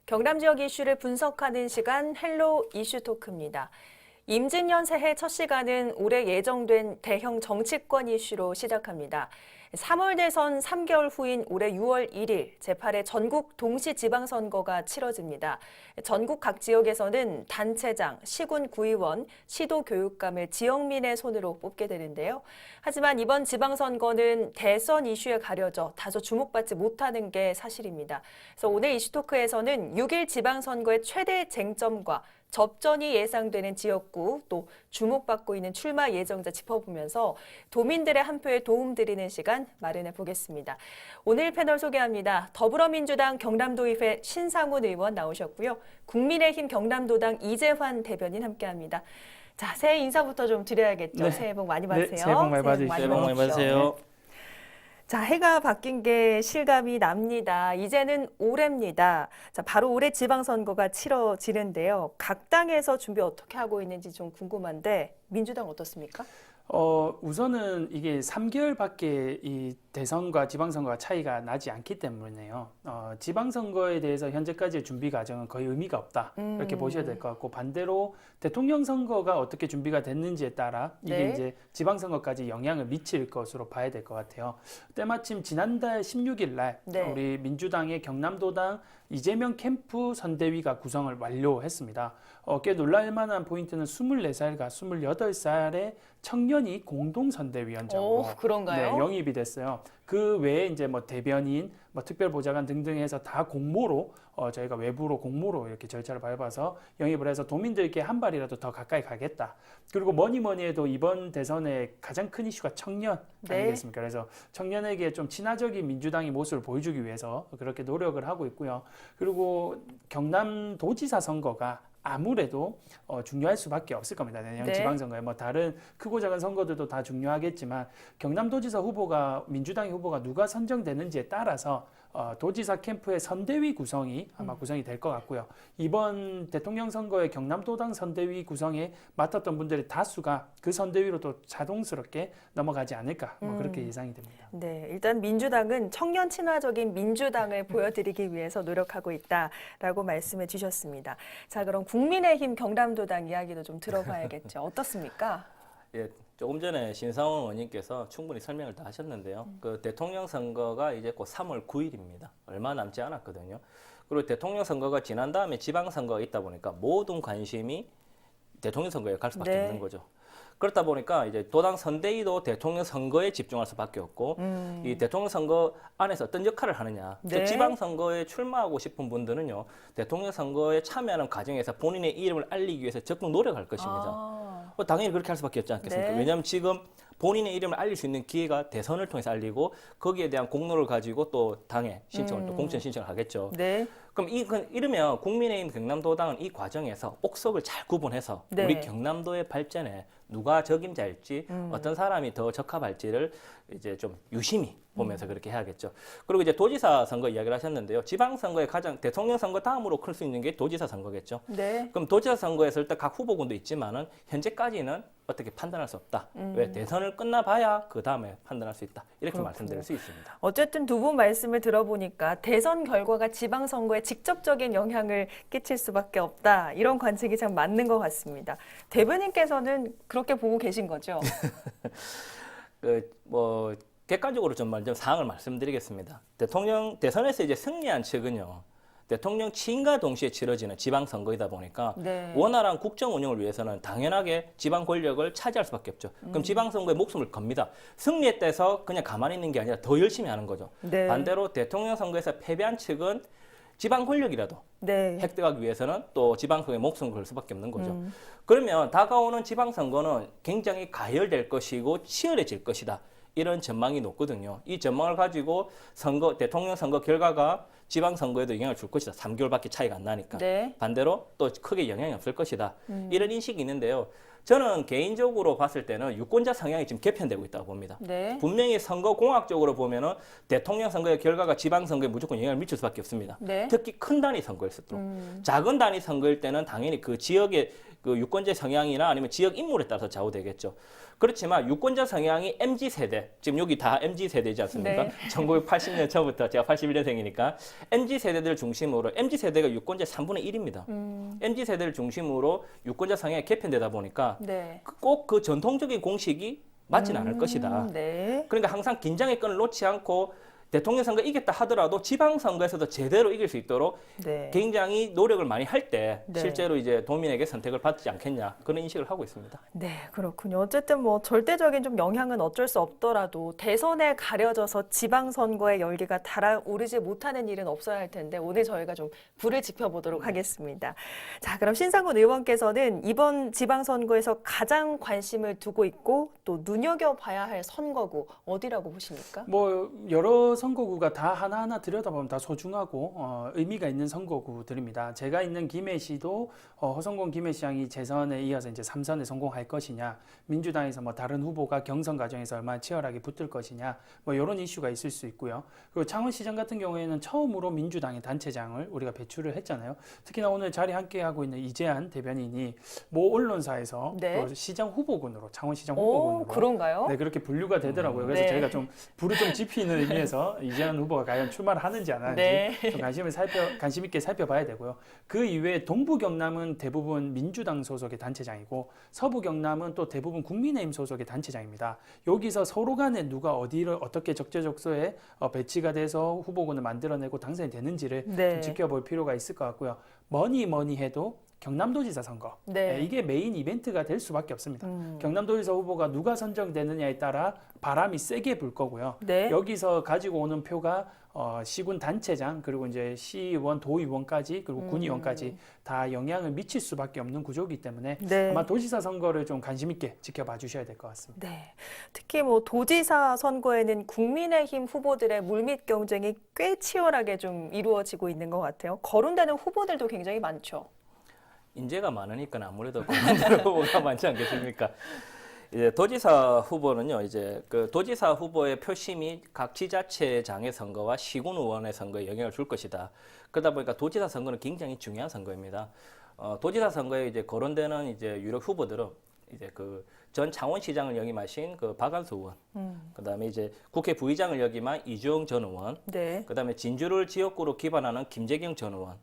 경남 지역 이슈를 분석하는 시간 헬로 이슈 토크입니다. 임진년 새해 첫 시간은 올해 예정된 대형 정치권 이슈로 시작합니다. 3월 대선 3개월 후인 올해 6월 1일 제8회 전국 동시지방선거가 치러집니다. 전국 각 지역에서는 단체장, 시군 구의원, 시도교육감을 지역민의 손으로 뽑게 되는데요. 하지만 이번 지방선거는 대선 이슈에 가려져 다소 주목받지 못하는 게 사실입니다. 그래서 오늘 이슈토크에서는 6일 지방선거의 최대 쟁점과 접전이 예상되는 지역구, 또 주목받고 있는 출마 예정자 짚어보면서 도민들의 한 표에 도움드리는 시간 마련해 보겠습니다. 오늘 패널 소개합니다. 더불어민주당 경남도의회 신상훈 의원 나오셨고요. 국민의힘 경남도당 이재환 대변인 함께합니다. 자, 새해 인사부터 좀 드려야겠죠. 네. 새해 복 많이 받으세요. 네, 새해 복 많이 받으십시오. 새해 복 많이 받으세요. 자, 해가 바뀐 게 실감이 납니다. 이제는 올해입니다. 자, 바로 올해 지방선거가 치러지는데요. 각 당에서 준비 어떻게 하고 있는지 좀 궁금한데 민주당 어떻습니까? 우선은 이게 3개월밖에 이 대선과 지방선거가 차이가 나지 않기 때문에요. 지방선거에 대해서 현재까지의 준비 과정은 거의 의미가 없다. 이렇게 보셔야 될 것 같고, 반대로 대통령 선거가 어떻게 준비가 됐는지에 따라 이게 네. 이제 지방선거까지 영향을 미칠 것으로 봐야 될 것 같아요. 때마침 지난달 16일 날 네. 우리 민주당의 경남도당 이재명 캠프 선대위가 구성을 완료했습니다. 꽤 놀랄만한 포인트는 24살과 28살의 청년이 공동선대위원장으로 그런가요? 네, 영입이 됐어요. 그 외에 이제 뭐 대변인, 뭐 특별보좌관 등등 해서 다 공모로 저희가 외부로 공모로 이렇게 절차를 밟아서 영입을 해서 도민들께 한 발이라도 더 가까이 가겠다. 그리고 뭐니 해도 이번 대선의 가장 큰 이슈가 청년 아니겠습니까? 그래서 청년에게 좀 친화적인 민주당의 모습을 보여주기 위해서 그렇게 노력을 하고 있고요. 그리고 경남도지사 선거가 아무래도 중요할 수밖에 없을 겁니다. 내년 네. 지방선거에 뭐 다른 크고 작은 선거들도 다 중요하겠지만 경남도지사 후보가 민주당의 후보가 누가 선정되는지에 따라서 도지사 캠프의 선대위 구성이 아마 구성이 될 것 같고요. 이번 대통령 선거에 경남도당 선대위 구성에 맡았던 분들의 다수가 그 선대위로 또 자동스럽게 넘어가지 않을까 뭐 그렇게 예상이 됩니다. 네, 일단 민주당은 청년 친화적인 민주당을 보여드리기 위해서 노력하고 있다라고 말씀해 주셨습니다. 자, 그럼 국민의힘 경남도당 이야기도 좀 들어봐야겠죠. 어떻습니까? 예, 조금 전에 신상훈 의원님께서 충분히 설명을 다 하셨는데요. 그 대통령 선거가 이제 곧 3월 9일입니다. 얼마 남지 않았거든요. 그리고 대통령 선거가 지난 다음에 지방 선거가 있다 보니까 모든 관심이 대통령 선거에 갈 수밖에 네. 없는 거죠. 그렇다 보니까 이제 도당 선대위도 대통령 선거에 집중할 수밖에 없고 이 대통령 선거 안에서 어떤 역할을 하느냐. 네. 즉 지방 선거에 출마하고 싶은 분들은요. 대통령 선거에 참여하는 과정에서 본인의 이름을 알리기 위해서 적극 노력할 것입니다. 당연히 그렇게 할 수밖에 없지 않겠습니까? 네. 왜냐하면 지금 본인의 이름을 알릴 수 있는 기회가 대선을 통해서 알리고 거기에 대한 공로를 가지고 또 당에 신청을 또 공천 신청을 하겠죠. 네. 그럼 이러면 국민의힘 경남도당은 이 과정에서 옥석을 잘 구분해서 네. 우리 경남도의 발전에 누가 적임자일지 어떤 사람이 더 적합할지를 이제 좀 유심히 보면서 그렇게 해야겠죠. 그리고 이제 도지사 선거 이야기를 하셨는데요. 지방선거에 가장 대통령 선거 다음으로 클 수 있는 게 도지사 선거겠죠. 네. 그럼 도지사 선거에서 일단 각 후보군도 있지만은 현재까지는 어떻게 판단할 수 없다. 왜 대선을 끝나봐야 그 다음에 판단할 수 있다. 이렇게 그렇군요. 말씀드릴 수 있습니다. 어쨌든 두 분 말씀을 들어보니까 대선 결과가 지방선거에 직접적인 영향을 끼칠 수밖에 없다. 이런 관측이 참 맞는 것 같습니다. 대변인께서는 그렇게 보고 계신 거죠? 뭐 객관적으로 좀 사항을 말씀드리겠습니다. 대선에서 이제 승리한 측은요. 대통령 취임과 동시에 치러지는 지방선거이다 보니까 네. 원활한 국정 운영을 위해서는 당연하게 지방 권력을 차지할 수밖에 없죠. 그럼 지방선거에 목숨을 겁니다. 승리했다 해서 그냥 가만히 있는 게 아니라 더 열심히 하는 거죠. 네. 반대로 대통령 선거에서 패배한 측은 지방 권력이라도 네. 획득하기 위해서는 또 지방선거에 목숨을 걸 수밖에 없는 거죠. 그러면 다가오는 지방선거는 굉장히 가열될 것이고 치열해질 것이다. 이런 전망이 높거든요. 이 전망을 가지고 대통령 선거 결과가 지방선거에도 영향을 줄 것이다. 3개월밖에 차이가 안 나니까. 네. 반대로 또 크게 영향이 없을 것이다. 이런 인식이 있는데요. 저는 개인적으로 봤을 때는 유권자 성향이 지금 개편되고 있다고 봅니다. 네. 분명히 선거 공학적으로 보면은 대통령 선거의 결과가 지방선거에 무조건 영향을 미칠 수밖에 없습니다. 네. 특히 큰 단위 선거일수록 작은 단위 선거일 때는 당연히 그 지역의 그 유권자 성향이나 아니면 지역 인물에 따라서 좌우되겠죠. 그렇지만 유권자 성향이 MZ 세대, 지금 여기 다 MZ 세대지 않습니까? 네. 1980년 전부터 제가 81년생이니까 MZ 세대들 중심으로 MZ 세대가 유권자 3분의 1입니다. MZ 세대를 중심으로 유권자 성향이 개편되다 보니까 네. 꼭 그 전통적인 공식이 맞지는 않을 것이다. 네. 그러니까 항상 긴장의 끈을 놓지 않고 대통령 선거 이겼다 하더라도 지방선거에서도 제대로 이길 수 있도록 네. 굉장히 노력을 많이 할 때 네. 실제로 이제 도민에게 선택을 받지 않겠냐 그런 인식을 하고 있습니다. 네, 그렇군요. 어쨌든 뭐 절대적인 좀 영향은 어쩔 수 없더라도 대선에 가려져서 지방선거의 열기가 달아오르지 못하는 일은 없어야 할 텐데 오늘 저희가 좀 불을 지펴보도록 하겠습니다. 자, 그럼 신상훈 의원께서는 이번 지방선거에서 가장 관심을 두고 있고 또 눈여겨봐야 할 선거구 어디라고 보십니까? 뭐 여러 선거구가 다 하나하나 들여다보면 다 소중하고 의미가 있는 선거구들입니다. 제가 있는 김해시도 허성공 김해시장이 재선에 이어서 이제 3선에 성공할 것이냐, 민주당에서 뭐 다른 후보가 경선 과정에서 얼마나 치열하게 붙을 것이냐, 뭐 이런 이슈가 있을 수 있고요. 그리고 창원시장 같은 경우에는 처음으로 민주당의 단체장을 우리가 배출을 했잖아요. 특히나 오늘 자리 함께 하고 있는 이재한 대변인이 모 언론사에서 네. 또 시장 후보군으로 창원시장 오, 후보군으로 그런가요? 네, 그렇게 분류가 되더라고요. 그래서 네. 저희가 좀 불을 좀 지피는 의미에서 이재한 후보가 과연 출마를 하는지 안 하는지 네. 좀 관심 있게 살펴봐야 되고요. 그 이외에 동부 경남은 대부분 민주당 소속의 단체장이고 서부 경남은 또 대부분 국민의힘 소속의 단체장입니다. 여기서 서로 간에 누가 어디를 어떻게 적재적소에 배치가 돼서 후보군을 만들어내고 당선이 되는지를 네. 좀 지켜볼 필요가 있을 것 같고요. 뭐니 해도 경남도지사 선거. 네. 이게 메인 이벤트가 될 수밖에 없습니다. 경남도지사 후보가 누가 선정되느냐에 따라 바람이 세게 불 거고요. 네. 여기서 가지고 오는 표가 시군 단체장 그리고 이제 시의원, 도의원까지 그리고 군의원까지 다 영향을 미칠 수밖에 없는 구조이기 때문에 네. 아마 도지사 선거를 좀 관심 있게 지켜봐 주셔야 될 것 같습니다. 네. 특히 뭐 도지사 선거에는 국민의힘 후보들의 물밑 경쟁이 꽤 치열하게 좀 이루어지고 있는 것 같아요. 거론되는 후보들도 굉장히 많죠. 인재가 많으니까 아무래도 공무원 후보가 많지 않겠습니까? 이제 도지사 후보는요, 이제 그 도지사 후보의 표심이 각 지자체장의 선거와 시군 의원의 선거에 영향을 줄 것이다. 그러다 보니까 도지사 선거는 굉장히 중요한 선거입니다. 도지사 선거에 이제 거론되는 이제 유력 후보들은 이제 그 전 창원시장을 역임하신 그 박안수 의원, 그다음에 이제 국회 부의장을 역임한 이주영 전 의원, 네. 그다음에 진주를 지역구로 기반하는 김재경 전 의원,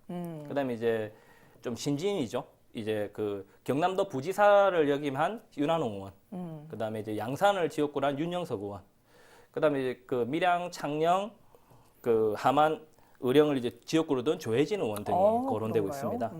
그다음에 이제 좀 신진이죠. 이제 그 경남도 부지사를 역임한 윤한홍 의원, 그다음에 이제 양산을 지역구로 한 윤영석 의원, 그다음에 이제 그 밀양, 창녕, 그 함안, 의령을 이제 지역구로 둔 조혜진 의원 등이 거론되고 그런가요? 있습니다.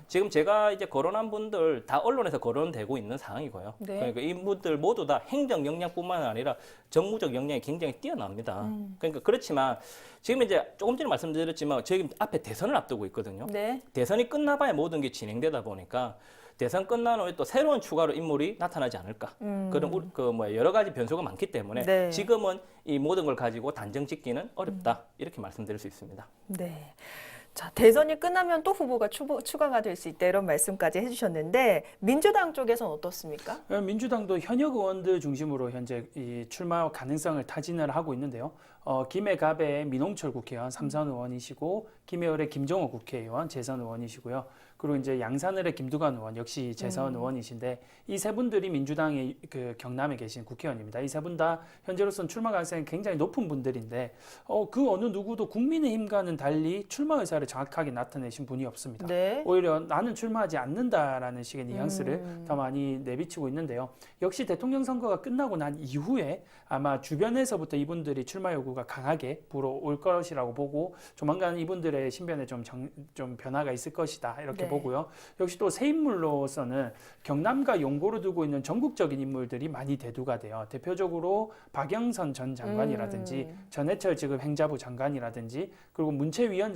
지금 제가 이제 거론한 분들 다 언론에서 거론되고 있는 상황이고요. 네. 그러니까 이분들 모두 다 행정 역량뿐만 아니라 정무적 역량이 굉장히 뛰어납니다. 그러니까 그렇지만 지금 이제 조금 전에 말씀드렸지만 지금 앞에 대선을 앞두고 있거든요. 네. 대선이 끝나봐야 모든 게 진행되다 보니까 대선 끝난 후에 또 새로운 추가로 인물이 나타나지 않을까. 그런 그 뭐 여러 가지 변수가 많기 때문에 네. 지금은 이 모든 걸 가지고 단정 짓기는 어렵다. 이렇게 말씀드릴 수 있습니다. 네. 자, 대선이 끝나면 또 후보가 추가가 될 수 있다 이런 말씀까지 해주셨는데 민주당 쪽에서는 어떻습니까? 민주당도 현역 의원들 중심으로 현재 이 출마 가능성을 타진을 하고 있는데요. 김해갑의 민홍철 국회의원 3선 의원이시고 김해을의 김종호 국회의원 재선 의원이시고요. 그리고 이제 양산을의 김두관 의원 역시 재선 의원이신데 이 세 분들이 민주당의 그 경남에 계신 국회의원입니다. 이 세 분 다 현재로서는 출마 가능성이 굉장히 높은 분들인데 그 어느 누구도 국민의힘과는 달리 출마 의사를 정확하게 나타내신 분이 없습니다. 네. 오히려 나는 출마하지 않는다라는 식의 뉘앙스를 더 많이 내비치고 있는데요. 역시 대통령 선거가 끝나고 난 이후에 아마 주변에서부터 이분들이 출마 요구가 강하게 불어올 것이라고 보고 조만간 이분들의 신변에 좀 변화가 있을 것이다 이렇게 네. 보고요. 역시 또 새 인물로서는 경남과 연고를 두고 있는 전국적인 인물들이 많이 대두가 돼요. 대표적으로 박영선 전 장관이라든지 전해철 지금 행자부 장관이라든지 그리고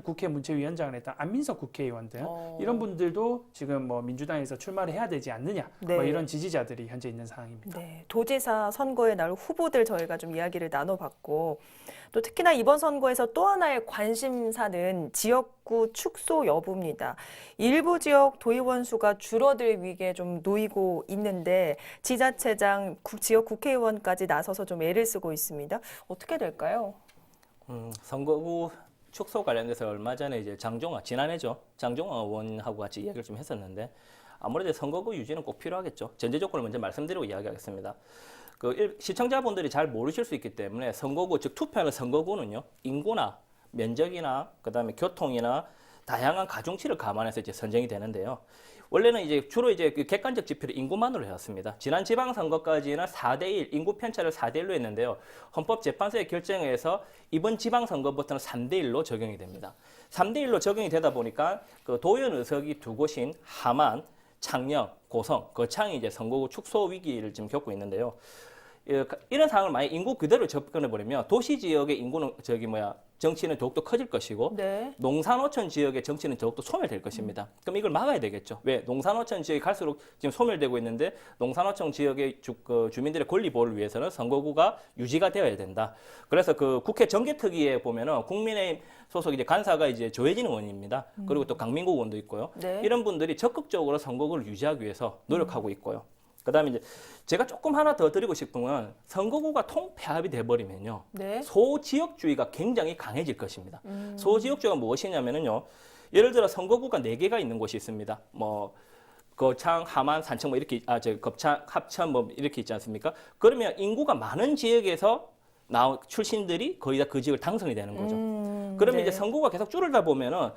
국회 문체위원장을 했던 안민석 국회의원 등 이런 분들도 지금 뭐 민주당에서 출마를 해야 되지 않느냐 네. 뭐 이런 지지자들이 현재 있는 상황입니다. 네, 도지사 선거에 나올 후보들 저희가 좀 이야기를 나눠봤고 또 특히나 이번 선거에서 또 하나의 관심사는 지역구 축소 여부입니다. 일부 지역 도의원 수가 줄어들 위기에 좀 놓이고 있는데 지자체장, 지역 국회의원까지 나서서 좀 애를 쓰고 있습니다. 어떻게 될까요? 선거구 축소 관련돼서 얼마 전에 이제 지난해죠. 장종화 의원하고 같이 이야기를 좀 했었는데 아무래도 선거구 유지는 꼭 필요하겠죠. 전제 조건을 먼저 말씀드리고 이야기하겠습니다. 시청자분들이 잘 모르실 수 있기 때문에 선거구, 즉 투표하는 선거구는요, 인구나 면적이나 그다음에 교통이나 다양한 가중치를 감안해서 이제 선정이 되는데요. 원래는 이제 주로 이제 그 객관적 지표를 인구만으로 해왔습니다. 지난 지방선거까지는 4대1 인구 편차를 4대1로 했는데요. 헌법재판소의 결정에 의해서 이번 지방선거부터는 3대1로 적용이 됩니다. 3대1로 적용이 되다 보니까 그 도의원 의석이 두 곳인 함안, 창녕, 고성, 거창이 이제 선거구 축소 위기를 지금 겪고 있는데요. 이런 상황을 만약 인구 그대로 접근해 버리면 도시 지역의 인구는 정치는 더욱더 커질 것이고 네. 농산어촌 지역의 정치는 더욱더 소멸될 것입니다. 그럼 이걸 막아야 되겠죠. 왜? 농산어촌 지역이 갈수록 지금 소멸되고 있는데 농산어촌 지역의 주민들의 권리 보호를 위해서는 선거구가 유지가 되어야 된다. 그래서 그 국회 정개특위에 보면은 국민의힘 소속 이제 간사가 이제 조혜진 의원입니다. 그리고 또 강민구 의원도 있고요. 네. 이런 분들이 적극적으로 선거구를 유지하기 위해서 노력하고 있고요. 그다음에 이제 제가 조금 하나 더 드리고 싶은 건 선거구가 통폐합이 돼버리면요. 네. 소지역주의가 굉장히 강해질 것입니다. 소지역주의가 무엇이냐면요. 예를 들어 선거구가 4개가 있는 곳이 있습니다. 뭐 거창, 함안, 산청 뭐 이렇게 겁창, 합천 뭐 이렇게 있지 않습니까? 그러면 인구가 많은 지역에서 나온 출신들이 거의 다 그 지역을 당선이 되는 거죠. 그러면 네. 이제 선거구가 계속 줄어들다 보면은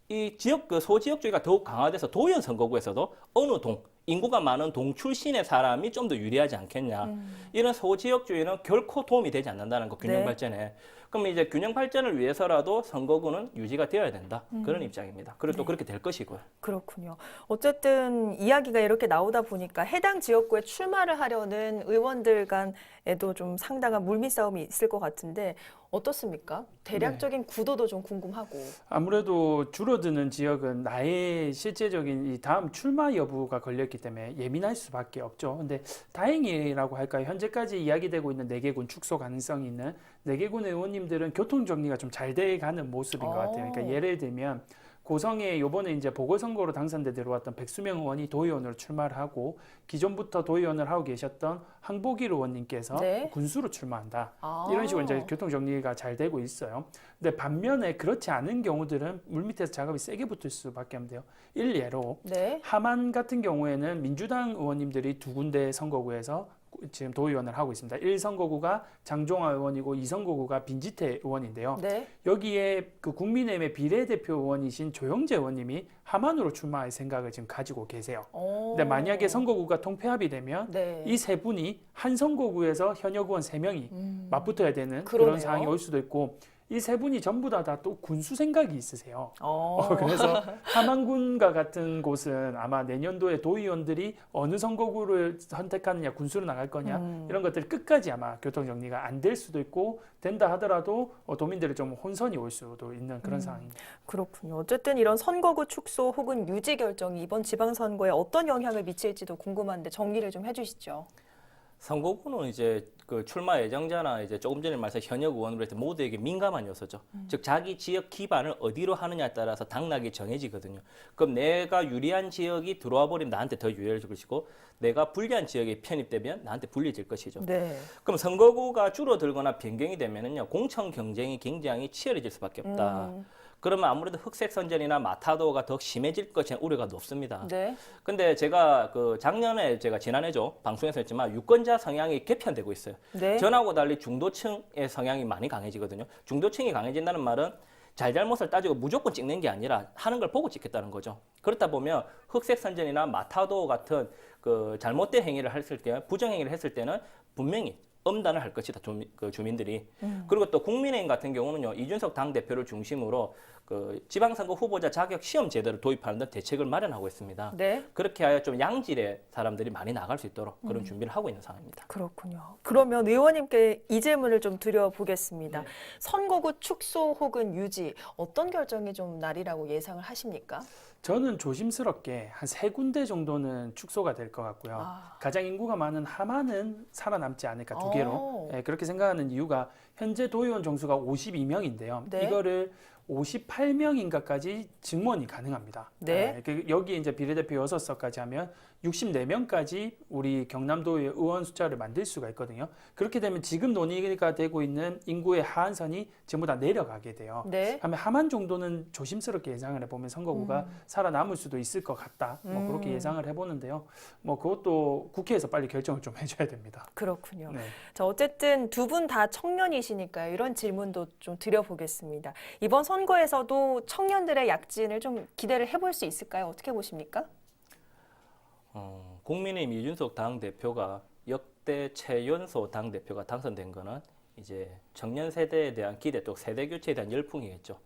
이 지역 그 소지역주의가 더욱 강화돼서 도의원 선거구에서도 어느 동 인구가 많은 동 출신의 사람이 좀 더 유리하지 않겠냐. 이런 소지역주의는 결코 도움이 되지 않는다는 거, 균형 네. 발전에. 그럼 이제 균형 발전을 위해서라도 선거구는 유지가 되어야 된다. 그런 입장입니다. 그리고 또 그렇게 될 것이고요. 그렇군요. 어쨌든 이야기가 이렇게 나오다 보니까 해당 지역구에 출마를 하려는 의원들 간에도 좀 상당한 물밑싸움이 있을 것 같은데 어떻습니까? 대략적인 구도도 좀 궁금하고. 아무래도 줄어드는 지역은 나의 실제적인 이 다음 출마 여부가 걸렸기 때문에 예민할 수밖에 없죠. 근데 다행이라고 할까요? 현재까지 이야기되고 있는 4개군 축소 가능성이 있는 4개군 의원님들은 교통 정리가 좀 잘 돼가는 모습인 것 같아요. 그러니까 예를 들면 고성에 요번에 이제 보궐선거로 당선돼 들어왔던 백수명 의원이 도의원으로 출마를 하고 기존부터 도의원을 하고 계셨던 황보길 의원님께서 네. 군수로 출마한다. 아. 이런 식으로 이제 교통 정리가 잘 되고 있어요. 근데 반면에 그렇지 않은 경우들은 물밑에서 작업이 세게 붙을 수밖에 없는데요. 일례로 네. 함안 같은 경우에는 민주당 의원님들이 2군데 선거구에서 지금 도의원을 하고 있습니다. 1선거구가 장종화 의원이고 2선거구가 빈지태 의원인데요. 네. 여기에 그 국민의힘의 비례대표 의원이신 조영재 의원님이 함안으로 출마할 생각을 지금 가지고 계세요. 근데 만약에 선거구가 통폐합이 되면 네. 이 세 분이 한 선거구에서 현역 의원 3명이 맞붙어야 되는 그러네요. 그런 상황이 올 수도 있고 이 세 분이 전부 다 또 군수 생각이 있으세요. 어. 그래서 함안군과 같은 곳은 아마 내년도에 도의원들이 어느 선거구를 선택하느냐, 군수로 나갈 거냐 이런 것들이 끝까지 아마 교통 정리가 안 될 수도 있고 된다 하더라도 도민들이 좀 혼선이 올 수도 있는 그런 상황입니다. 그렇군요. 어쨌든 이런 선거구 축소 혹은 유지 결정이 이번 지방선거에 어떤 영향을 미칠지도 궁금한데 정리를 좀 해주시죠. 선거구는 이제 그 출마 예정자나 이제 조금 전에 말씀 현역 의원으로 해서 모두에게 민감한 요소죠. 즉 자기 지역 기반을 어디로 하느냐에 따라서 당락이 정해지거든요. 그럼 내가 유리한 지역이 들어와 버리면 나한테 더 유리해질 것이고 내가 불리한 지역에 편입되면 나한테 불리해질 것이죠. 네. 그럼 선거구가 줄어들거나 변경이 되면은요 공천 경쟁이 굉장히 치열해질 수밖에 없다. 그러면 아무래도 흑색 선전이나 마타도가 더 심해질 것이 우려가 높습니다. 네. 근데 제가 제가 지난해죠 방송에서 했지만 유권자 성향이 개편되고 있어요. 네. 전하고 달리 중도층의 성향이 많이 강해지거든요. 중도층이 강해진다는 말은 잘잘못을 따지고 무조건 찍는 게 아니라 하는 걸 보고 찍겠다는 거죠. 그렇다 보면 흑색 선전이나 마타도 같은 그 잘못된 행위를 했을 때, 부정 행위를 했을 때는 분명히 엄단을 할 것이다, 주민들이. 그리고 또 국민의힘 같은 경우는요, 이준석 당대표를 중심으로 그 지방선거 후보자 자격 시험 제도를 도입하는 등 대책을 마련하고 있습니다. 네. 그렇게 하여 좀 양질의 사람들이 많이 나갈 수 있도록 그런 준비를 하고 있는 상황입니다. 그렇군요. 그러면 의원님께 이 질문을 좀 드려보겠습니다. 선거구 축소 혹은 유지 어떤 결정이 좀 날이라고 예상을 하십니까? 저는 조심스럽게 한 3군데 정도는 축소가 될 것 같고요. 가장 인구가 많은 함안은 살아남지 않을까, 2개로. 네, 그렇게 생각하는 이유가 현재 도의원 정수가 52명인데요. 네. 이거를 58명인가까지 증원이 가능합니다. 네. 여기 이제 비례대표 6석까지 하면 64명까지 우리 경남도의 의원 숫자를 만들 수가 있거든요. 그렇게 되면 지금 논의가 되고 있는 인구의 하한선이 전부 다 내려가게 돼요. 네. 하면 하만 정도는 조심스럽게 예상을 해보면 선거구가 살아남을 수도 있을 것 같다. 뭐 그렇게 예상을 해보는데요. 뭐 그것도 국회에서 빨리 결정을 좀 해줘야 됩니다. 그렇군요. 네. 자, 어쨌든 두 분 다 청년이시니까요. 이런 질문도 좀 드려보겠습니다. 이번 선거에서도 청년들의 약진을 좀 기대를 해볼 수 있을까요? 어떻게 보십니까? 국민의힘 이준석 당대표가 역대 최연소 당대표가 당선된 거는 이제 청년 세대에 대한 기대 또 세대 교체에 대한 열풍이겠죠.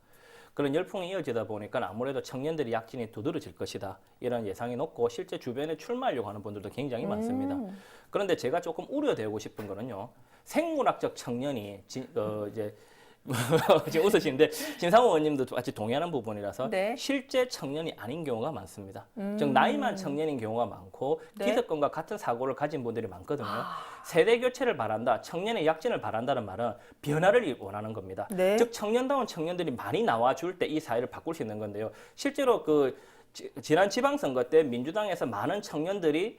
그런 열풍이 이어지다 보니까 아무래도 청년들이 약진이 두드러질 것이다. 이런 예상이 높고 실제 주변에 출마하려고 하는 분들도 굉장히 많습니다. 그런데 제가 조금 우려되고 싶은 거는요. 생물학적 청년이 이제 지금 웃으시는데 진상호 의원님도 같이 동의하는 부분이라서 네. 실제 청년이 아닌 경우가 많습니다. 즉 나이만 청년인 경우가 많고 네. 기득권과 같은 사고를 가진 분들이 많거든요. 세대 교체를 바란다, 청년의 약진을 바란다는 말은 변화를 원하는 겁니다. 네. 즉 청년다운 청년들이 많이 나와줄 때 이 사회를 바꿀 수 있는 건데요. 실제로 그 지난 지방선거 때 민주당에서 많은 청년들이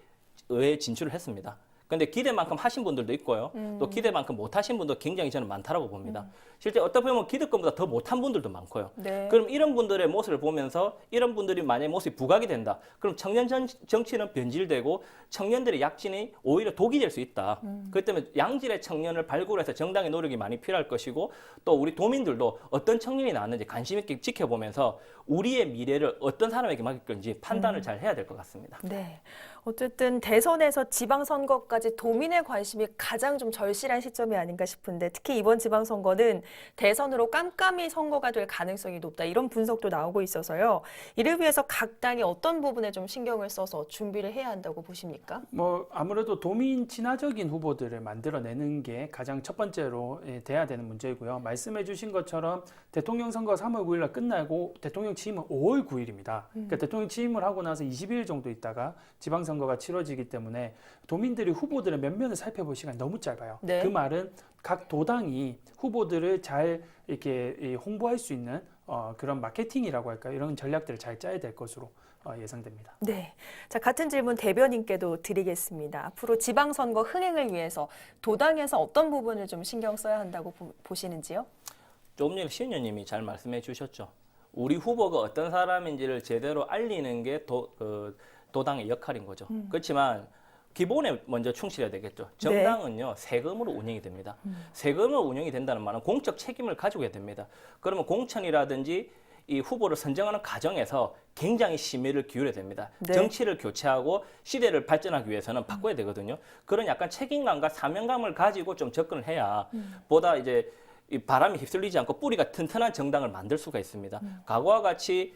의회에 진출을 했습니다. 근데 기대만큼 하신 분들도 있고요. 또 기대만큼 못하신 분도 굉장히 저는 많다라고 봅니다. 실제 어떻게 보면 기득권보다 더 못한 분들도 많고요. 네. 그럼 이런 분들의 모습을 보면서 이런 분들이 만약에 모습이 부각이 된다. 그럼 청년 정치는 변질되고 청년들의 약진이 오히려 독이 될 수 있다. 그렇기 때문에 양질의 청년을 발굴해서 정당의 노력이 많이 필요할 것이고 또 우리 도민들도 어떤 청년이 나왔는지 관심 있게 지켜보면서 우리의 미래를 어떤 사람에게 맡길 건지 판단을 잘 해야 될 것 같습니다. 네. 어쨌든 대선에서 지방선거까지 도민의 관심이 가장 좀 절실한 시점이 아닌가 싶은데 특히 이번 지방선거는 대선으로 깜깜이 선거가 될 가능성이 높다. 이런 분석도 나오고 있어서요. 이를 위해서 각 당이 어떤 부분에 좀 신경을 써서 준비를 해야 한다고 보십니까? 뭐 아무래도 도민 친화적인 후보들을 만들어내는 게 가장 첫 번째로 돼야 되는 문제이고요. 말씀해주신 것처럼 대통령 선거 3월 9일 날 끝나고 대통령 취임은 5월 9일입니다. 그러니까 대통령 취임을 하고 나서 20일 정도 있다가 지방선거가 치러지기 때문에 도민들이 후보들의 면면을 살펴볼 시간이 너무 짧아요. 네. 그 말은 각 도당이 후보들을 잘 이렇게 홍보할 수 있는 그런 마케팅이라고 할까요? 이런 전략들을 잘 짜야 될 것으로 예상됩니다. 네. 자, 같은 질문 대변인께도 드리겠습니다. 앞으로 지방선거 흥행을 위해서 도당에서 어떤 부분을 좀 신경 써야 한다고 보시는지요? 조금 전에 신 의원님이 잘 말씀해 주셨죠. 우리 후보가 어떤 사람인지를 제대로 알리는 게 도당의 역할인 거죠. 그렇지만 기본에 먼저 충실해야 되겠죠. 정당은요, 세금으로 운영이 됩니다. 세금으로 운영이 된다는 말은 공적 책임을 가지고 해야 됩니다. 그러면 공천이라든지 이 후보를 선정하는 과정에서 굉장히 심의를 기울여야 됩니다. 네. 정치를 교체하고 시대를 발전하기 위해서는 바꿔야 되거든요. 그런 약간 책임감과 사명감을 가지고 좀 접근을 해야 보다 이제 이 바람이 휩쓸리지 않고 뿌리가 튼튼한 정당을 만들 수가 있습니다. 과거와 같이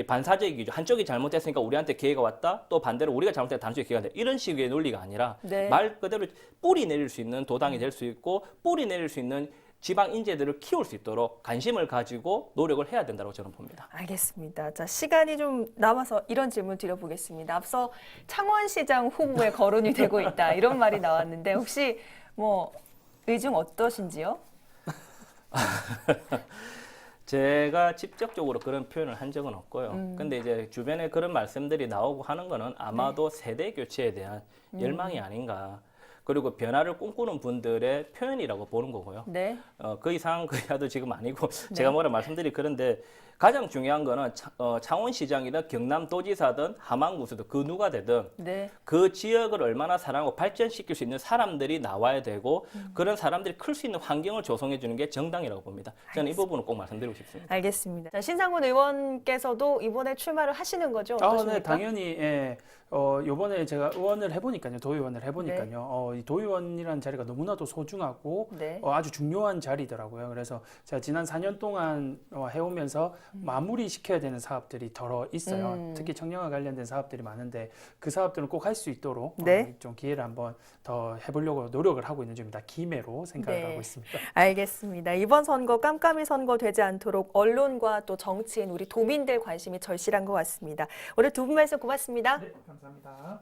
반사적이죠. 한쪽이 잘못했으니까 우리한테 기회가 왔다. 또 반대로 우리가 잘못했으니까 다른 쪽에 기회가 왔다. 이런 식의 논리가 아니라 네. 말 그대로 뿌리 내릴 수 있는 도당이 될 수 있고 뿌리 내릴 수 있는 지방 인재들을 키울 수 있도록 관심을 가지고 노력을 해야 된다고 저는 봅니다. 알겠습니다. 자, 시간이 좀 남아서 이런 질문 드려보겠습니다. 앞서 창원시장 후보에 거론이 되고 있다. 이런 말이 나왔는데 혹시 뭐 의중 어떠신지요? 제가 직접적으로 그런 표현을 한 적은 없고요. 근데 이제 주변에 그런 말씀들이 나오고 하는 거는 아마도 세대 교체에 대한 열망이 아닌가. 그리고 변화를 꿈꾸는 분들의 표현이라고 보는 거고요. 네. 그 이상 그 이하도 지금 아니고 제가 뭐라 말씀드리 그런데 가장 중요한 거는 창원시장이든 경남도지사든 함안군수든 그 누가 되든 네. 그 지역을 얼마나 사랑하고 발전시킬 수 있는 사람들이 나와야 되고 그런 사람들이 클 수 있는 환경을 조성해 주는 게 정당이라고 봅니다. 저는 이 부분을 꼭 말씀드리고 싶습니다. 알겠습니다. 자, 신상훈 의원께서도 이번에 출마를 하시는 거죠? 어떠십니까? 네, 당연히 예. 요번에 제가 의원을 해보니까요, 도의원을 해보니까요, 이 도의원이라는 자리가 너무나도 소중하고 네. 아주 중요한 자리더라고요. 그래서 제가 지난 4년 동안 해오면서 마무리 시켜야 되는 사업들이 덜어 있어요. 특히 청년과 관련된 사업들이 많은데 그 사업들은 꼭 할 수 있도록 네. 좀 기회를 한번 더 해보려고 노력을 하고 있는 중입니다. 기회로 생각을 네. 하고 있습니다. 알겠습니다. 이번 선거 깜깜이 선거 되지 않도록 언론과 또 정치인, 우리 도민들 관심이 절실한 것 같습니다. 오늘 두 분 말씀 고맙습니다. 네, 감사합니다.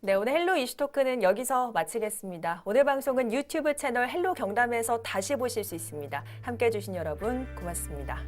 네, 오늘 헬로 이슈 토크는 여기서 마치겠습니다. 오늘 방송은 유튜브 채널 헬로 경남에서 다시 보실 수 있습니다. 함께해 주신 여러분 고맙습니다.